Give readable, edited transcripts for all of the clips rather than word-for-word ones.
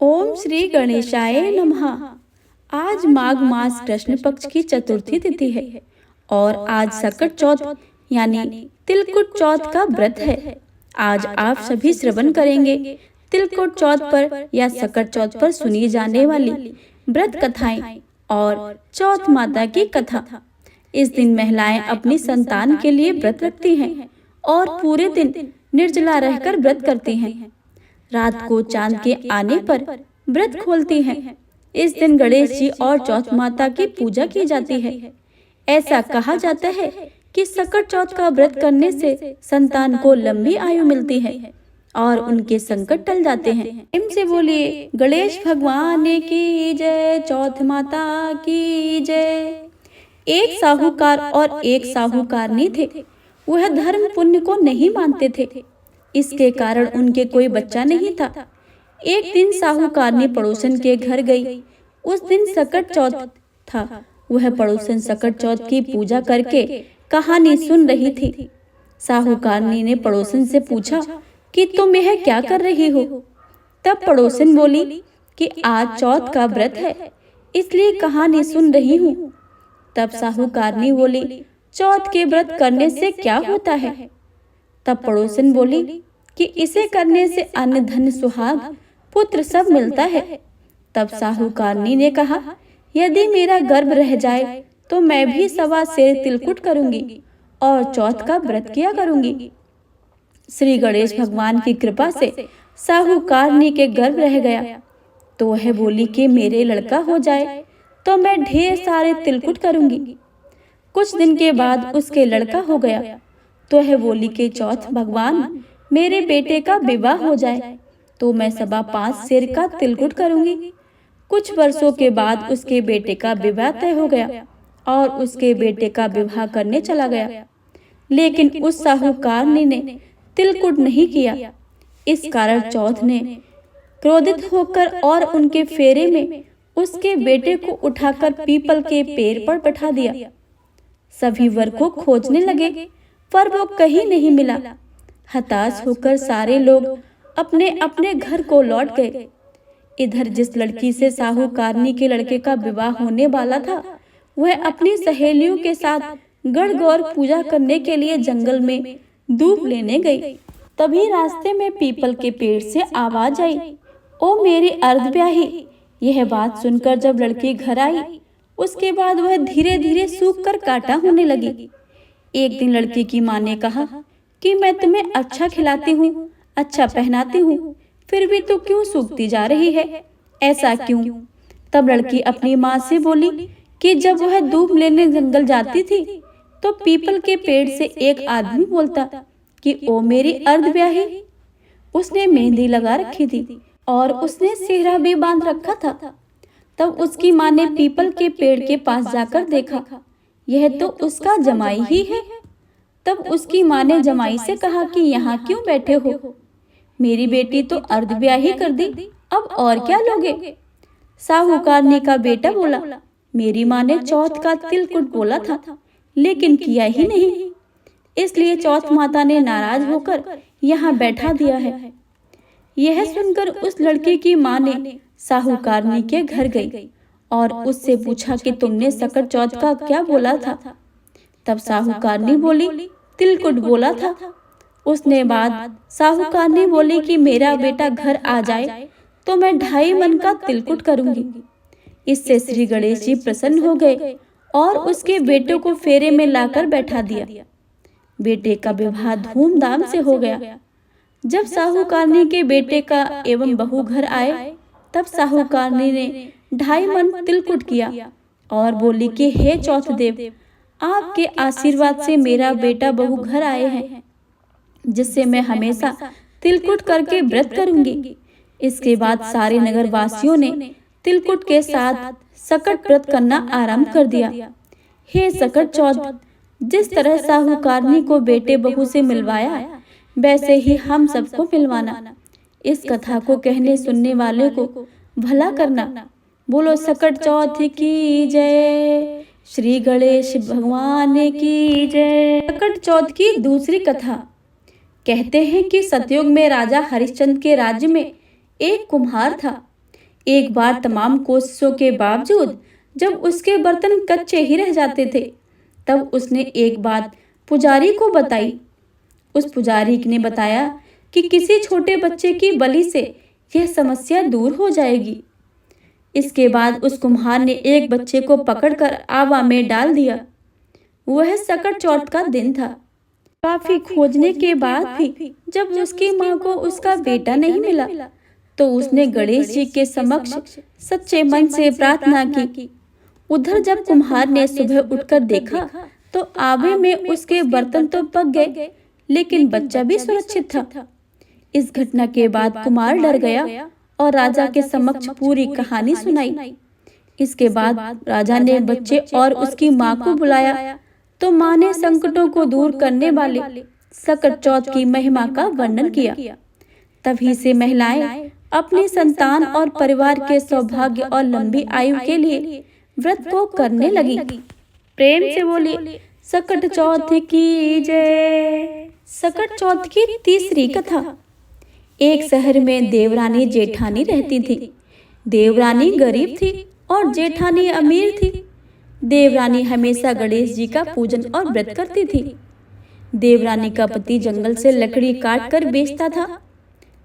ओम श्री गणेशाय नमः। आज माघ मास कृष्ण पक्ष की चतुर्थी तिथि है और आज सकट चौथ यानी तिलकुट चौथ का व्रत है। आज आप सभी श्रवण करेंगे तिलकुट चौथ पर या सकट चौथ पर सुनी जाने वाली व्रत कथाएं और चौथ माता की कथा। इस दिन महिलाएं अपनी संतान के लिए व्रत रखती हैं और पूरे दिन निर्जला रहकर व्रत करती हैं। रात को चांद के आने पर व्रत खोलती हैं। इस दिन गणेश जी और चौथ माता की पूजा की जाती है। ऐसा कहा जाता है कि सकट चौथ का व्रत करने से संतान को लंबी आयु मिलती है और उनके संकट टल जाते हैं। प्रेम से बोलिए गणेश भगवान की जय, चौथ माता की जय। एक साहूकार और एक साहूकारनी थे। वह धर्म पुण्य को नहीं मानते थे। इसके कारण उनके कोई बच्चा नहीं था। एक दिन साहूकारनी पड़ोसन के घर गई। उस दिन सकट चौथ था। वह पड़ोसन सकट चौथ की पूजा करके कहानी सुन रही थी। साहूकारनी ने पड़ोसन से पूछा कि तुम यह क्या कर रही हो? तब पड़ोसन बोली कि आज चौथ का व्रत है, इसलिए कहानी सुन रही हूँ। तब साहूकारनी बोली, चौथ के व्रत करने से क्या होता है? तब पड़ोसन बोली कि इसे करने से अन्न धन सुहाग पुत्र सब मिलता है। तब साहूकारनी ने कहा, यदि मेरा गर्भ रह जाए तो मैं भी 1.25 सेर तिलकुट करूंगी और चौथ का व्रत किया करूंगी। श्री गणेश भगवान की कृपा से साहूकारनी के गर्भ रह गया तो वह बोली कि मेरे लड़का हो जाए तो मैं ढेर सारे तिलकुट करूंगी। कुछ दिन के बाद उसके लड़का हो गया तो वह बोली कि चौथ भगवान मेरे बेटे का विवाह हो जाए तो मैं 5.25 सेर का तिलकुट करूंगी। कुछ वर्षों के बाद उसके बेटे का विवाह तय हो गया और उसके बेटे का विवाह करने चला गया, लेकिन उस साहूकारनी ने तिलकुट नहीं किया। इस कारण चौथ ने क्रोधित होकर और उनके फेरे में उसके बेटे को उठाकर पीपल के पेड़ पर बैठा दिया। सभी वर को खोजने लगे पर वो कहीं नहीं मिला। हताश होकर सारे लोग अपने अपने घर को लौट गए। इधर जिस लड़की से साहूकारनी के लड़के का विवाह होने वाला था वह अपनी सहेलियों के साथ गणगौर पूजा करने के लिए जंगल में धूप लेने गई। तभी रास्ते में पीपल के पेड़ से आवाज आई, ओ मेरी अर्धब्याही। यह बात सुनकर जब लड़की घर आई उसके बाद वह धीरे धीरे सूख कर काटा होने लगी। एक दिन लड़की की माँ ने कहा कि मैं तुम्हें अच्छा खिलाती हूँ, अच्छा पहनाती हूँ, फिर भी तू क्यों सूखती जा रही है? ऐसा क्यों? तब लड़की अपनी माँ से बोली कि जब वह दूध लेने जंगल जाती थी तो पीपल के पेड़ से एक आदमी बोलता कि ओ मेरी अर्धब्याही। उसने मेहंदी लगा रखी थी और उसने सेहरा भी बांध रखा था। तब उसकी माँ ने पीपल के पेड़ के पास जाकर देखा, यह तो उसका जमाई ही है। तब उसकी माँ ने जमाई से कहा कि यहाँ क्यों बैठे हो? मेरी बेटी तो अर्धब्याही कर दी, अब और क्या लोगे? साहूकारनी का बेटा बोला, मेरी माँ ने चौथ का तिलकुट बोला था लेकिन किया ही नहीं, इसलिए चौथ माता ने नाराज होकर यहाँ बैठा दिया है। यह सुनकर उस लड़की की माँ ने साहूकारनी के घर गई और उससे पूछा कि तुमने सकट चौथ का क्या बोला था? तब साहूकारनी बोली, तिलकुट बोला था। उसने बाद साहूकारनी बोली कि मेरा बेटा घर आ जाए तो मैं 2.5 मन का तिलकुट करूंगी। इससे श्री गणेश जी प्रसन्न हो गए और उसके बेटे को फेरे में लाकर बैठा दिया। बेटे का विवाह धूमधाम से हो गया। जब साहूकारनी के बेटे का एवं बहू घर आए तब साहूकारनी ने 2.5 मन तिलकुट किया और बोली कि हे चौथ देव, आपके आशीर्वाद से मेरा बेटा बहू घर आए हैं, जिससे मैं हमेशा तिलकुट करके व्रत करूंगी। इसके बाद सारे नगर वासियों ने तिलकुट के साथ सकट व्रत करना आरंभ कर दिया। हे सकट चौथ, जिस तरह साहूकारनी को बेटे बहू से मिलवाया वैसे ही हम सबको मिलवाना। इस कथा को कहने सुनने वाले को भला करना। बोलो सकट चौथ की जय, श्री गणेश भगवान की जय। सकट चौथ की दूसरी कथा। कहते हैं कि सतयुग में राजा हरिश्चंद्र के राज्य में एक कुम्हार था। एक बार तमाम कोशिशों के बावजूद जब उसके बर्तन कच्चे ही रह जाते थे, तब उसने एक बात पुजारी को बताई। उस पुजारी ने बताया कि किसी छोटे बच्चे की बलि से यह समस्या दूर हो जाएगी। इसके बाद उस कुम्हार ने एक बच्चे को पकड़कर आवा में डाल दिया। वह सकट चौथ का दिन था। काफी खोजने के बाद भी जब उसकी माँ को उसका बेटा नहीं मिला, तो उसने गणेश जी के समक्ष सच्चे मन से प्रार्थना की। उधर जब कुम्हार ने सुबह उठकर देखा तो आवे में उसके बर्तन तो पक गए, लेकिन बच्चा भी सुरक्षित था। इस घटना के बाद कुमार डर गया और राजा के समक्ष पूरी कहानी सुनाई। इसके बाद राजा ने बच्चे और उसकी माँ को बुलाया, तो माँ ने संकटों को दूर करने वाले सकट चौथ की महिमा का वर्णन किया। तभी से महिलाएं अपनी संतान और परिवार के सौभाग्य और लंबी आयु के लिए व्रत को करने लगी। प्रेम से बोली सकट चौथ की जय। सकट चौथ की तीसरी कथा। एक शहर में देवरानी जेठानी रहती थी। देवरानी गरीब थी और जेठानी अमीर थी। देवरानी हमेशा गणेश जी का पूजन और व्रत करती थी। देवरानी का पति जंगल से लकड़ी काट कर बेचता था।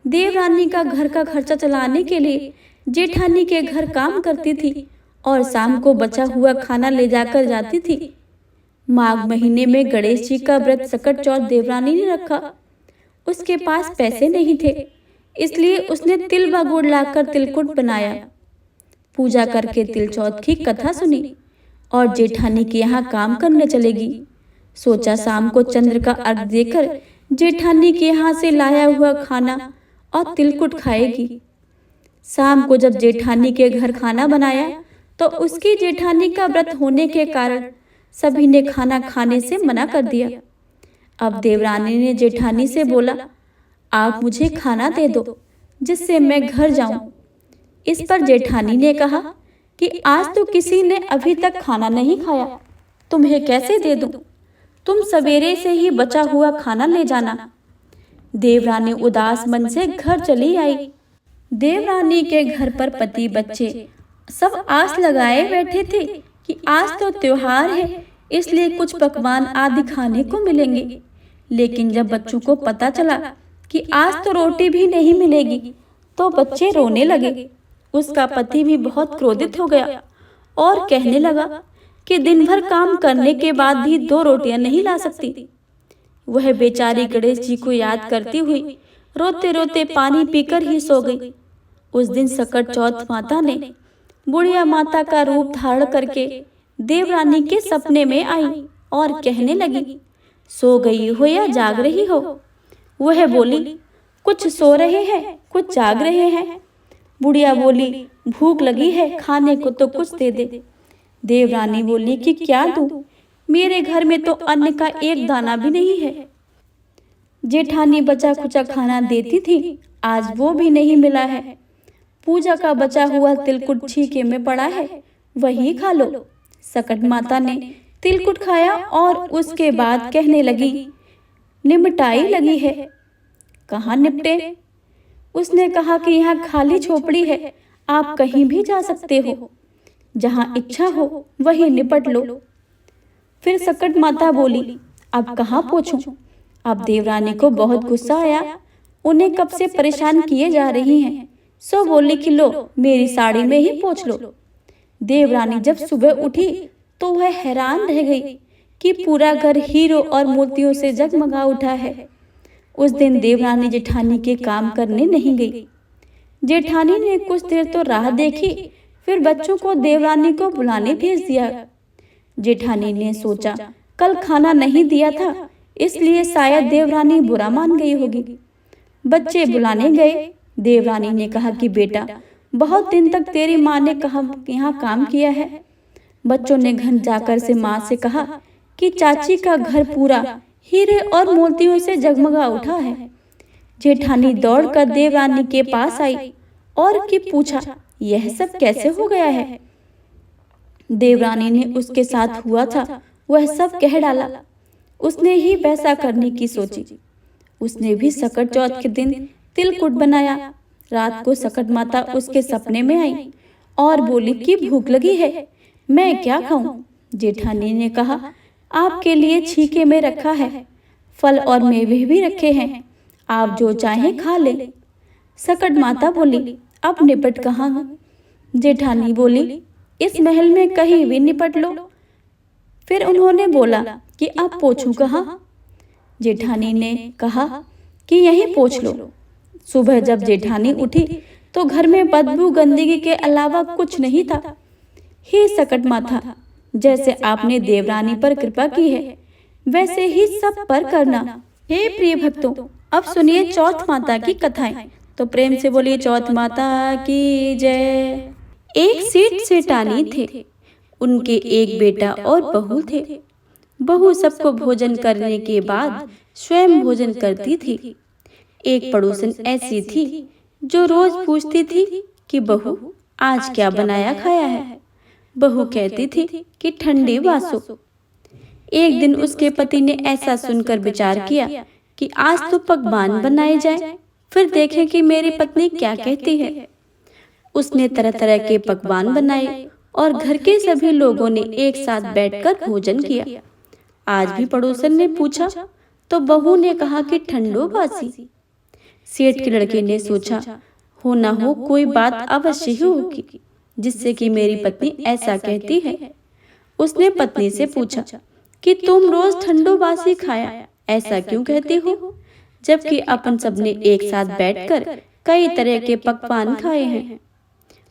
देवरानी का घर का खर्चा चलाने के लिए जेठानी के घर काम करती थी और शाम को बचा हुआ खाना ले जाकर जाती थी। माघ महीने में गणेश जी का व्रत सकट चौथ देवरानी ने रखा। उसके पास पैसे नहीं थे, इसलिए उसने तिल व गुड़ लाकर तिलकुट बनाया। पूजा करके तिल चौथ की कथा सुनी और जेठानी के यहाँ काम करने चलेगी। सोचा शाम को चंद्र का अर्घ देकर जेठानी के यहाँ से लाया हुआ खाना और तिलकुट खाएगी। शाम को जब जेठानी के घर खाना बनाया तो उसकी जेठानी का व्रत होने के कारण सभी ने खाना खाने से मना कर दिया। अब देवरानी ने जेठानी से बोला, आप मुझे खाना दे दो जिससे मैं घर जाऊं। इस पर जेठानी ने कहा कि आज तो किसी ने अभी तक खाना नहीं खाया, तुम्हें कैसे दे दूं? तुम सवेरे से ही बचा हुआ खाना ले जाना। देवरानी उदास मन से घर चली आई। देवरानी के घर पर पति बच्चे सब आस लगाए बैठे थे कि आज तो त्योहार है, इसलिए कुछ पकवान आदि खाने को मिलेंगे। लेकिन जब बच्चों को पता चला कि आज तो रोटी भी नहीं मिलेगी, तो बच्चे रोने लगे। उसका पति भी बहुत क्रोधित हो गया और कहने लगा कि दिन भर काम करने के बाद भी 2 रोटियां नहीं ला सकती। वह बेचारी गणेश जी को याद करती हुई रोते रोते पानी पीकर ही सो गई। उस दिन सकट चौथ माता ने बुढ़िया माता का रूप धारण करके देवरानी के सपने में आई और कहने लगी, सो गई हो या जाग रही हो? वह बोली, कुछ सो रहे हैं, कुछ जाग रहे हैं। बुढ़िया बोली, भूख लगी है, खाने को तो कुछ दे दे। देवरानी बोली कि क्या दूं? मेरे घर में तो अन्न का एक दाना भी नहीं है। जेठानी बचा खुचा खाना देती थी, आज वो भी नहीं मिला है। पूजा का बचा हुआ तिलकुट छीके में पड़ा है, वही खा लो। सकट माता ने तिलकुट खाया और उसके बाद कहने लगी, निमटाई लगी है। कहाँ निपटे? उसने कहा कि यहाँ खाली झोपड़ी है, आप कहीं भी जा सकते हो, जहाँ इच्छा हो वही निपट लो। फिर सकट माता बोली, अब कहाँ पहुँचूं? अब देवरानी को बहुत गुस्सा आया। उन्हें कब से परेशान किए जा रही हैं, सो बोली कि लो मेरी साड़ी में ही पोंछ लो। देवरानी जब सुबह उठी तो वह हैरान रह गई कि पूरा घर हीरो और मोतियों से जगमगा उठा है। उस दिन देवरानी जेठानी के काम करने नहीं गई। जेठानी ने कुछ देर तो राह देखी, फिर बच्चों को देवरानी को बुलाने भेज दिया। जेठानी ने सोचा कल खाना नहीं दिया था, इसलिए शायद देवरानी बुरा मान गई होगी। बच्चे बुलाने गए। देवरानी ने कहा कि बेटा, बहुत दिन तक तेरी माँ ने यहाँ काम किया है। बच्चों ने घर जाकर से माँ से कहा कि चाची का घर पूरा हीरे और मोतियों से जगमगा उठा है। जेठानी दौड़कर देवरानी के पास आई और कि पूछा, यह सब कैसे हो गया है? देवरानी ने उसके साथ हुआ था वह सब कह डाला। उसने ही वैसा करने की सोची। उसने भी सकट चौथ के दिन तिलकुट बनाया, रात को सकट माता उसके सपने में आई और बोली कि भूख लगी है, मैं क्या खाऊं। जेठानी ने कहा, आपके लिए छीके में रखा है, फल और मेवे भी रखे हैं, आप जो चाहें खा लें। सकट माता बोली, अब निपट कहाँ। जेठानी बोली, इस महल में कहीं भी निपट लो। फिर उन्होंने बोला कि अब पोंछूं कहाँ। जेठानी ने कहा कि यहीं पोंछ लो। सुबह जब जेठानी उठी तो घर में बदबू गंदगी के अलावा कुछ नहीं था। हे सकट माता, जैसे आपने देवरानी पर कृपा की है वैसे ही सब पर करना। हे प्रिय भक्तों, अब सुनिए चौथ माता की कथाएं। तो प्रेम से बोलिए चौथ माता की जय। एक सेठ सेठानी थे, उनके एक बेटा और बहू थे। बहू सबको भोजन करने के बाद स्वयं भोजन करती थी। एक पड़ोसन ऐसी थी जो रोज पूछती थी कि बहू आज क्या बनाया खाया है। बहू कहती थी कि ठंडी बासो। एक दिन उसके पति ने ऐसा सुनकर विचार किया कि आज तो पकवान बनाए जाएं, फिर देखें कि मेरी पत्नी क्या कहती है। उसने तरह तरह के पकवान बनाए और घर के सभी लोगों ने एक साथ बैठकर भोजन किया। आज भी पड़ोसन ने पूछा तो बहू ने कहा कि ठंडो बासी। सेठ के लड़के ने सोचा, हो ना हो कोई बात अवश्य ही होगी जिससे कि मेरी पत्नी ऐसा कहती है। उसने पत्नी से पूछा कि तुम रोज ठंडो बासी खाया ऐसा क्यों कहती हो, जबकि अपन सबने एक साथ बैठकर कई तरह के पकवान खाए हैं।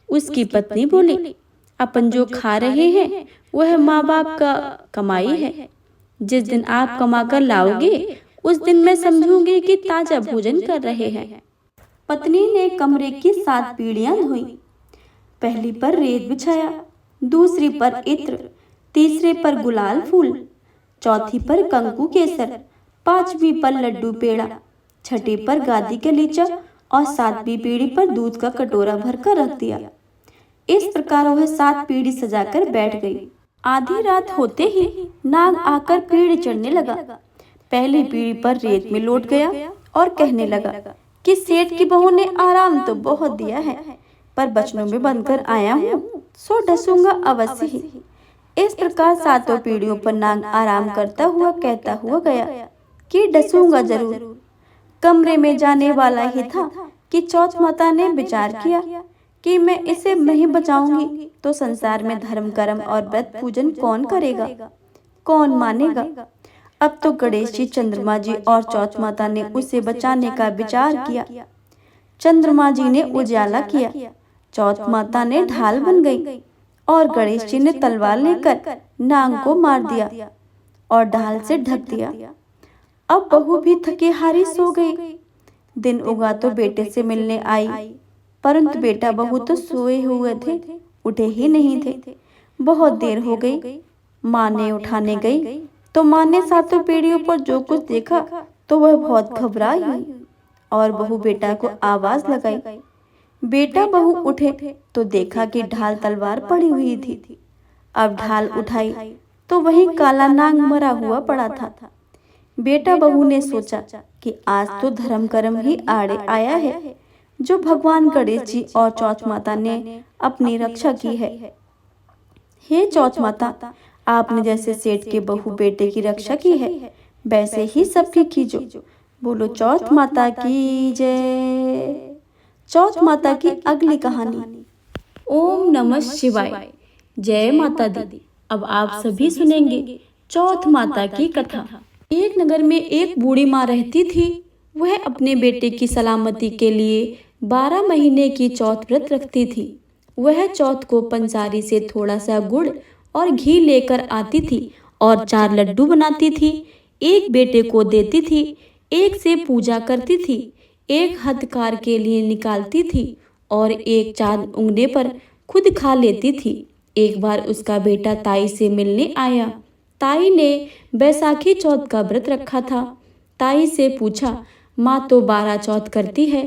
उसकी पत्नी बोली, अपन जो खा रहे हैं वह माँ बाप का कमाई है। जिस दिन आप कमा कर लाओगे उस दिन मैं समझूंगी कि ताजा भोजन कर रहे हैं। पत्नी ने कमरे की 7 पीढ़ियां धोई। पहली पर रेत बिछाया, दूसरी पर इत्र, तीसरे पर गुलाल फूल, चौथी पर कंकु केसर, पांचवी पर लड्डू पेड़ा, छठी पर गादी गलीचा और 7वीं पीढ़ी पर दूध का कटोरा भरकर रख दिया। इस प्रकार वह 7 पीढ़ी सजाकर बैठ गई। आधी रात होते ही नाग आकर पीढ़ी चढ़ने लगा। पहली पीढ़ी पर रेत में लौट गया और कहने लगा कि सेठ की बहू ने आराम तो बहुत दिया है, पर बचनों में बंधकर आया हूँ, सो डसूंगा अवश्य ही। इस प्रकार 7 पीढ़ियों पर नाग आराम करता हुआ कहता हुआ गया कि डसूंगा जरूर। कमरे में जाने वाला ही था कि चौथ माता ने विचार किया कि मैं इसे नहीं बचाऊंगी तो संसार में धर्म कर्म और व्रत पूजन कौन करेगा, कौन मानेगा। अब तो गणेश जी, चंद्रमा जी और चौथ माता ने उसे बचाने का विचार किया। चंद्रमा जी ने उजाला किया, चौथ माता ने ढाल बन गई और गणेश जी ने तलवार लेकर नाग को मार दिया और ढाल से ढक दिया। अब बहू भी थकी हारी सो गई। दिन उगा तो बेटे से मिलने आई, परंतु बेटा बहू तो सोए हुए थे, उठे ही नहीं थे। बहुत देर हो गई। माँ ने उठाने गई तो माँ ने 7 पीढ़ियों पर जो कुछ देखा तो वह बहुत घबराई हुई और बहू बेटा को आवाज लगाई। बेटा बहू उठे तो देखा कि ढाल तलवार पड़ी हुई थी। अब ढाल उठाई तो वहीं काला नाग मरा हुआ पड़ा था। बेटा बहू ने सोचा कि आज तो धर्म कर्म ही आड़े आया है, जो भगवान गणेश जी और चौथ माता ने अपनी रक्षा की है। हे चौथ माता, आपने जैसे सेठ के बहू बेटे की रक्षा की है वैसे ही सबकी कीजो। बोलो चौथ माता की जय। चौथ माता की अगली कहानी। ओम नमः शिवाय। जय माता दी। अब आप सभी सुनेंगे चौथ माता की कथा। एक नगर में एक बूढ़ी माँ रहती थी। वह अपने बेटे की सलामती के लिए 12 महीने की चौथ व्रत रखती थी। वह चौथ को पंसारी से थोड़ा सा गुड़ और घी लेकर आती थी और 4 लड्डू बनाती थी। एक बेटे को देती थी, एक से पूजा करती थी, एक हथकार के लिए निकालती थी और एक चांद उगने पर खुद खा लेती थी। एक बार उसका बेटा ताई से मिलने आया। ताई ने बैसाखी चौथ का व्रत रखा था। ताई से पूछा, माँ तो 12 चौथ करती है।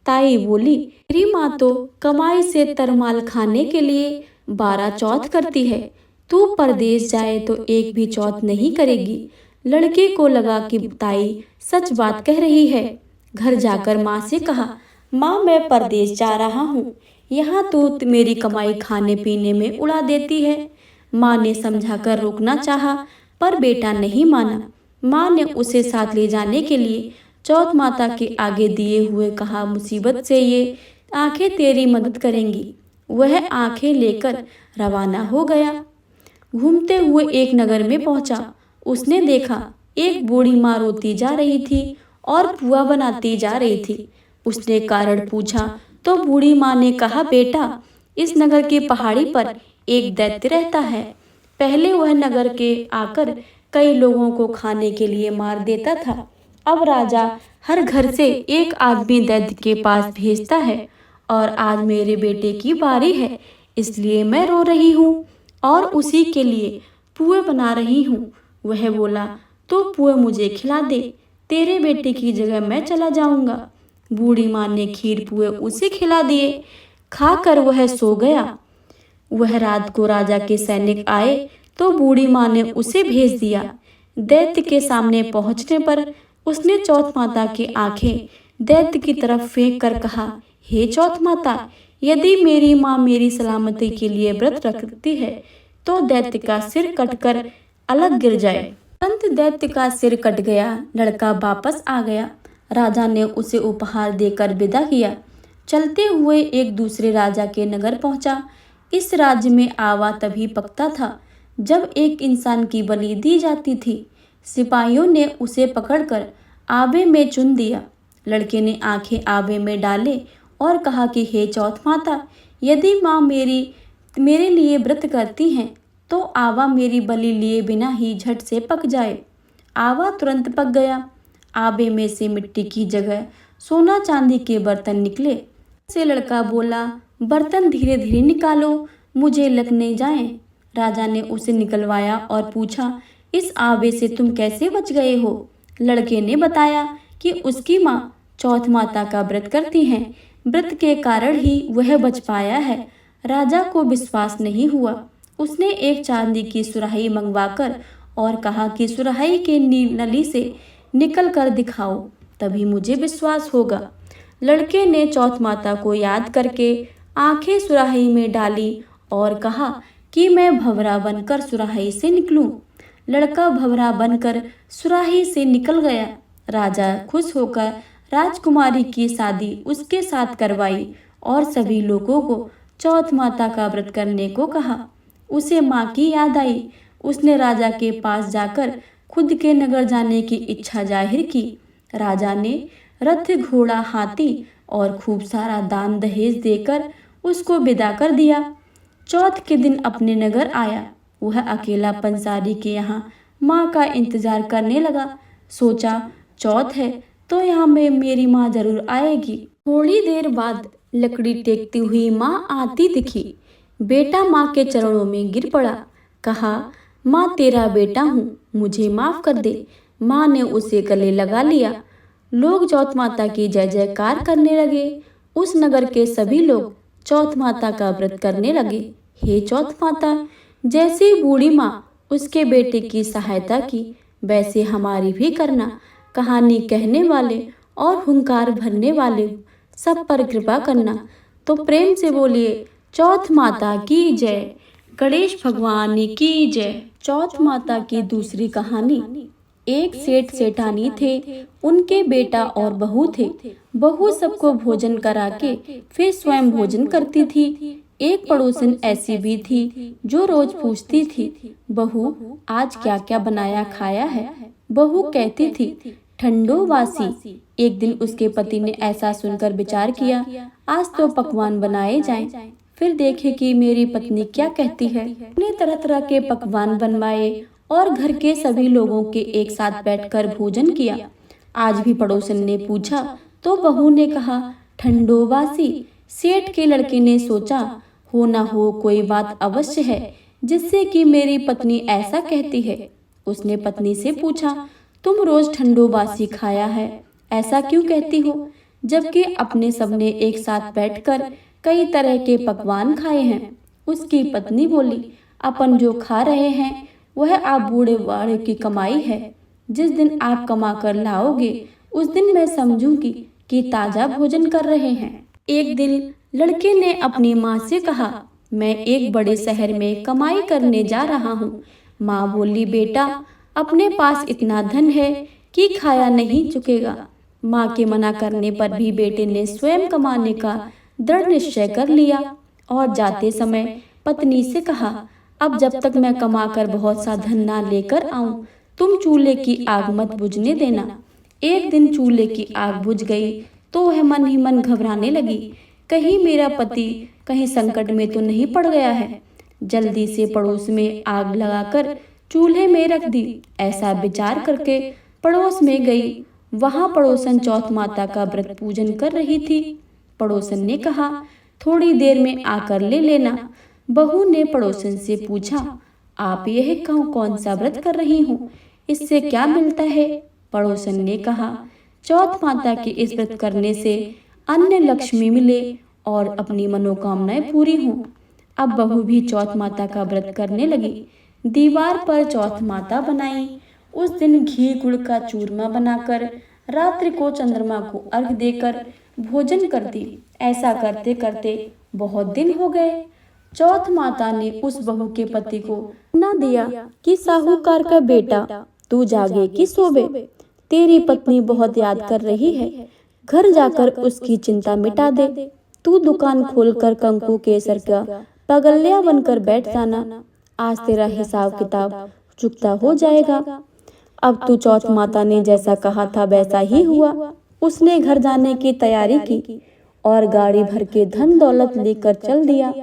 ताई बोली, मेरी माँ तो कमाई से तरमाल खाने के लिए 12 चौथ करती है। तू परदेश जाए तो एक भी चौथ नहीं करेगी। लड़के को लगा कि ताई सच बात कह रही है। घर जाकर माँ से कहा, माँ मैं परदेश जा रहा हूँ, यहाँ तो मेरी कमाई खाने पीने में उड़ा देती है। माँ ने समझाकर रोकना चाहा, पर बेटा नहीं माना। माँ ने उसे साथ ले जाने के लिए चौथ माता के आगे दिए हुए कहा, मुसीबत से ये आंखें तेरी मदद करेंगी। वह आंखें लेकर रवाना हो गया। घूमते हुए एक नगर में पहुंचा। उसने देखा एक बूढ़ी माँ रोती जा रही थी और पुआ बनाती जा रही थी। उसने कारण पूछा तो बूढ़ी माँ ने कहा, बेटा इस नगर की पहाड़ी पर एक दैत्य रहता है। पहले वह नगर के आकर कई लोगों को खाने के लिए मार देता था। अब राजा हर घर से एक आदमी दैत्य के पास भेजता है और आज मेरे बेटे की बारी है, इसलिए मैं रो रही हूँ और उसी के लिए पुए बना रही हूँ। वह बोला, तो पुए मुझे खिला दे, तेरे बेटे की जगह मैं चला जाऊंगा। बूढ़ी माँ ने खीर पुए उसे खिला दिए। खाकर वह सो गया। वह रात को राजा के सैनिक आए तो बूढ़ी माँ ने उसे भेज दिया। दैत्य के सामने पहुंचने पर उसने चौथ माता की आंखें दैत्य की तरफ फेंक कर कहा, हे चौथ माता, यदि मेरी माँ मेरी सलामती के लिए व्रत रखती है तो दैत्य का सिर कटकर अलग गिर जाए। तुरंत दैत्य का सिर कट गया। लड़का वापस आ गया। राजा ने उसे उपहार देकर विदा किया। चलते हुए एक दूसरे राजा के नगर पहुंचा। इस राज्य में आवा तभी पकता था जब एक इंसान की बलि दी जाती थी। सिपाहियों ने उसे पकड़कर आवे में चुन दिया। लड़के ने आंखें आवे में डाले और कहा कि हे चौथ माता, यदि माँ मेरे लिए व्रत करती हैं तो आवा मेरी बलि लिए बिना ही झट से पक जाए। आवा तुरंत पक गया। आवे में से मिट्टी की जगह सोना चांदी के बर्तन निकले। से लड़का बोला, बर्तन धीरे धीरे निकालो, मुझे लगने जाएं। राजा ने उसे निकलवाया और पूछा, इस आवे से तुम कैसे बच गए हो? लड़के ने बताया कि उसकी माँ चौथ माता का व्रत करती हैं, व्रत के कारण ही वह बच पाया है। राजा को विश्वास नहीं हुआ। उसने एक चांदी की सुराही मंगवाकर और कहा कि सुराही के नली से निकल कर दिखाओ, तभी मुझे विश्वास होगा। लड़के ने चौथ माता को याद करके आंखें सुराही में डाली और कहा कि मैं भंवरा बनकर सुराही से निकलूं। लड़का भंवरा बनकर सुराही से निकल गया। राजा खुश होकर राजकुमारी की शादी उसके साथ करवाई और सभी लोगों को चौथ माता का व्रत करने को कहा। उसे माँ की याद आई। उसने राजा के पास जाकर खुद के नगर जाने की इच्छा जाहिर की। राजा ने रथ, घोड़ा, हाथी और खूब सारा दान दहेज देकर उसको विदा कर दिया। चौथ के दिन अपने नगर आया। वह अकेला पंसारी के यहाँ माँ का इंतजार करने लगा। सोचा, चौथ है तो यहाँ में मेरी माँ जरूर आएगी। थोड़ी देर बाद लकड़ी टेकती हुई माँ आती दिखी। बेटा माँ के चरणों में गिर पड़ा। कहा, माँ तेरा बेटा हूँ, मुझे माफ कर दे। माँ ने उसे गले लगा लिया। लोग चौथ माता की जय जयकार करने लगे। उस नगर के सभी लोग चौथ माता का व्रत करने लगे। हे चौथ माता, जैसे बूढ़ी माँ उसके बेटे की सहायता की, वैसे हमारी भी करना। कहानी कहने वाले और हुंकार भरने वाले सब पर कृपा करना। तो प्रेम से बोलिए, चौथ माता की जय, गणेश भगवान की जय। चौथ माता की दूसरी कहानी। एक सेठ सेठानी थे। उनके बेटा और बहू थे। बहू सबको भोजन करा के फिर स्वयं भोजन करती थी। एक पड़ोसन ऐसी भी थी जो रोज पूछती थी, बहू आज क्या क्या बनाया खाया है? बहू कहती थी, ठंडो वासी। एक दिन उसके पति ने ऐसा सुनकर विचार किया, आज तो पकवान बनाए जाएं, फिर देखे कि मेरी पत्नी क्या कहती है। उन्हें तरह तरह के पकवान बनवाए और घर के सभी लोगों के एक साथ बैठकर भोजन किया। आज भी पड़ोसन ने पूछा तो बहू ने कहा, ठंडो वासी। सेठ के लड़के ने सोचा, हो ना हो कोई बात अवश्य है जिससे कि मेरी पत्नी ऐसा कहती है। उसने पत्नी से पूछा, तुम रोज ठंडो बासी खाया है, ऐसा क्यों कहती हो, जबकि अपने सबने एक साथ बैठकर कई तरह के पकवान खाए हैं। उसकी पत्नी बोली, अपन जो खा रहे हैं वह आप बूढ़े बाड़े की कमाई है। जिस दिन आप कमा कर लाओगे उस दिन मैं समझूंगी कि ताजा भोजन कर रहे हैं। एक दिन लड़के ने अपनी माँ से कहा, मैं एक बड़े शहर में कमाई करने जा रहा हूँ। माँ बोली, बेटा अपने पास इतना धन है कि खाया नहीं चुकेगा। माँ के मना करने पर भी बेटे ने स्वयं कमाने का दृढ़ निश्चय कर लिया और जाते समय पत्नी से कहा, अब जब तक मैं कमाकर बहुत सा धन ना लेकर आऊं, तुम चूल्हे की आग मत बुझने देना। एक दिन चूल्हे की आग बुझ गई तो वह मन ही मन घबराने लगी, कहीं मेरा पति कहीं संकट में तो नहीं पड़ गया है। जल्दी से पड़ोस में आग लगाकर चूल्हे में रख दी। ऐसा विचार करके पड़ोस में गई। वहां पड़ोसन चौथ माता का व्रत पूजन कर रही थी। पड़ोसन ने कहा, थोड़ी देर में आकर ले लेना। बहू ने पड़ोसन से पूछा, आप यह कौन सा व्रत कर रही हो, इससे क्या मिलता है? पड़ोसन ने कहा, चौथ माता के इस व्रत करने से अन्य लक्ष्मी मिले और अपनी मनोकामनाएं पूरी हों। अब बहू भी चौथ माता का व्रत करने लगी। दीवार पर चौथ माता बनाई। उस दिन घी गुड़ का चूरमा बनाकर रात्रि को चंद्रमा को अर्घ देकर भोजन कर दी। ऐसा करते करते बहुत दिन हो गए। चौथ माता ने उस बहू के पति को ना दिया कि साहूकार का बेटा, तू जागे कि सोवे, तेरी पत्नी बहुत याद कर रही है, घर जाकर उसकी चिंता मिटा दे। तू दुकान खोलकर कंकु केसर का पगल्या बनकर बैठ जाना, आज तेरा हिसाब किताब चुकता हो जाएगा। अब तू चौथ माता ने जैसा कहा था वैसा ही हुआ। उसने घर जाने की तैयारी की और गाड़ी भर के धन दौलत लेकर चल दिया।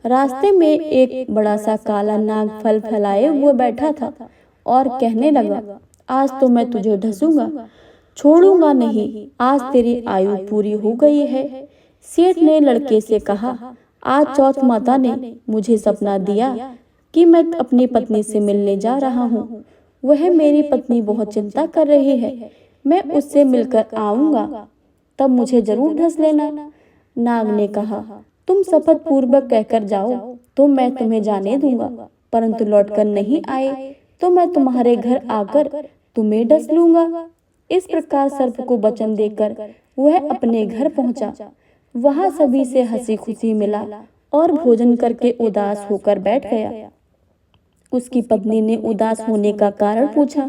रास्ते में एक बड़ा सा काला नाग फल फैलाए हुए बैठा था और कहने लगा, आज तो मैं तुझे ढसूंगा, छोड़ूंगा नहीं, आज तेरी आयु पूरी हो गई है। सेठ ने लड़के से कहा, आज चौथ माता ने मुझे सपना दिया कि मैं अपनी पत्नी से मिलने जा रहा हूँ। वह मेरी पत्नी बहुत चिंता कर रही है, मैं उससे मिलकर आऊंगा, तब मुझे जरूर ढस लेना। नाग ने कहा, तुम शपथ पूर्वक कहकर जाओ तो मैं तुम्हें जाने दूंगा, परंतु लौटकर नहीं आए तो मैं तुम्हारे घर आकर तुम्हें डस लूंगा। इस प्रकार सर्प को वचन देकर वह अपने घर पहुंचा। वहां सभी से हंसी खुशी मिला और भोजन करके उदास होकर बैठ गया। उसकी पत्नी ने उदास होने का कारण पूछा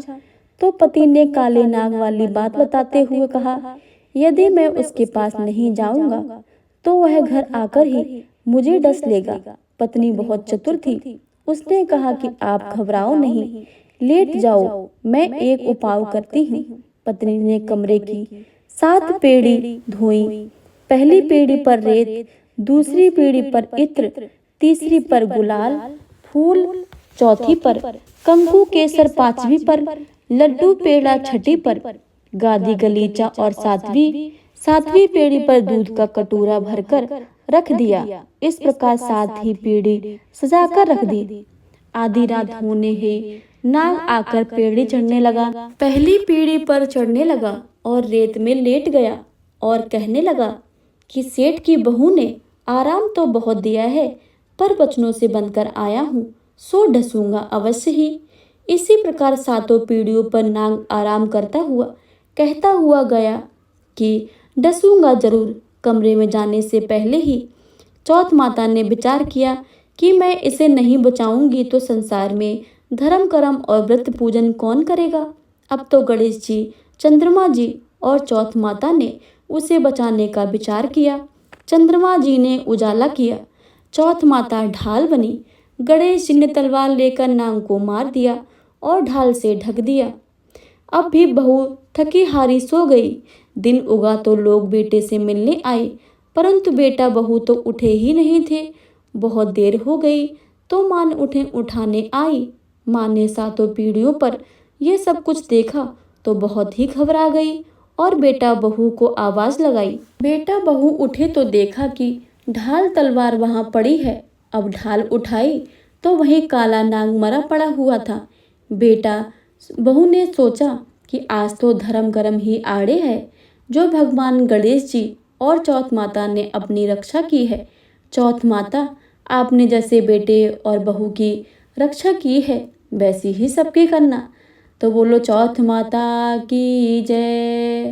तो पति ने काले नाग वाली बात बताते हुए कहा, यदि मैं उसके पास नहीं जाऊंगा तो वह घर आकर ही मुझे डस लेगा। पत्नी बहुत चतुर थी। उसने कहा कि आप घबराओ नहीं, लेट जाओ, मैं एक उपाय करती हूँ। पत्नी ने कमरे की 7 पेड़ी धोई। पहली पेड़ी पर रेत, दूसरी पेड़ी पर इत्र, तीसरी पर गुलाल फूल, चौथी पर कंकु केसर, 5वीं पर लड्डू पेड़ा, 6ठी पर गादी गलीचा और 7वीं पेड़ी पर दूध का कटोरा भरकर रख दिया। इस प्रकार 7 ही पेड़ी सजाकर रख दी। आधी रात होने ही नाग आकर पेड़ी चढ़ने लगा। पहली पेड़ी पर चढ़ने लगा और रेत में लेट गया और कहने लगा कि सेठ की बहू ने आराम तो बहुत दिया है, पर बचनों से बनकर आया हूँ, सो ढसूंगा अवश्य ही। इसी प्रकार 7 पीढ़ियों पर नाग आराम करता हुआ कहता हुआ गया कि डसूंगा जरूर। कमरे में जाने से पहले ही चौथ माता ने विचार किया कि मैं इसे नहीं बचाऊंगी तो संसार में धर्म कर्म और व्रत पूजन कौन करेगा। अब तो गणेश जी, चंद्रमा जी और चौथ माता ने उसे बचाने का विचार किया। चंद्रमा जी ने उजाला किया, चौथ माता ढाल बनी। गणेश जी ने तलवार लेकर नाग को मार दिया और ढाल से ढक दिया। अब भी बहू थकी हारी सो गई। दिन उगा तो लोग बेटे से मिलने आए, परंतु बेटा बहू तो उठे ही नहीं थे। बहुत देर हो गई तो मां उठाने आई। मां ने 7 पीढ़ियों पर यह सब कुछ देखा तो बहुत ही घबरा गई और बेटा बहू को आवाज लगाई। बेटा बहू उठे तो देखा कि ढाल तलवार वहां पड़ी है। अब ढाल उठाई तो वहीं काला नाग मरा पड़ा हुआ था। बेटा बहू ने सोचा कि आज तो धर्म कर्म ही आड़े है, जो भगवान गणेश जी और चौथ माता ने अपनी रक्षा की है। चौथ माता, आपने जैसे बेटे और बहू की रक्षा की है वैसी ही सबकी करना। तो बोलो चौथ माता की जय।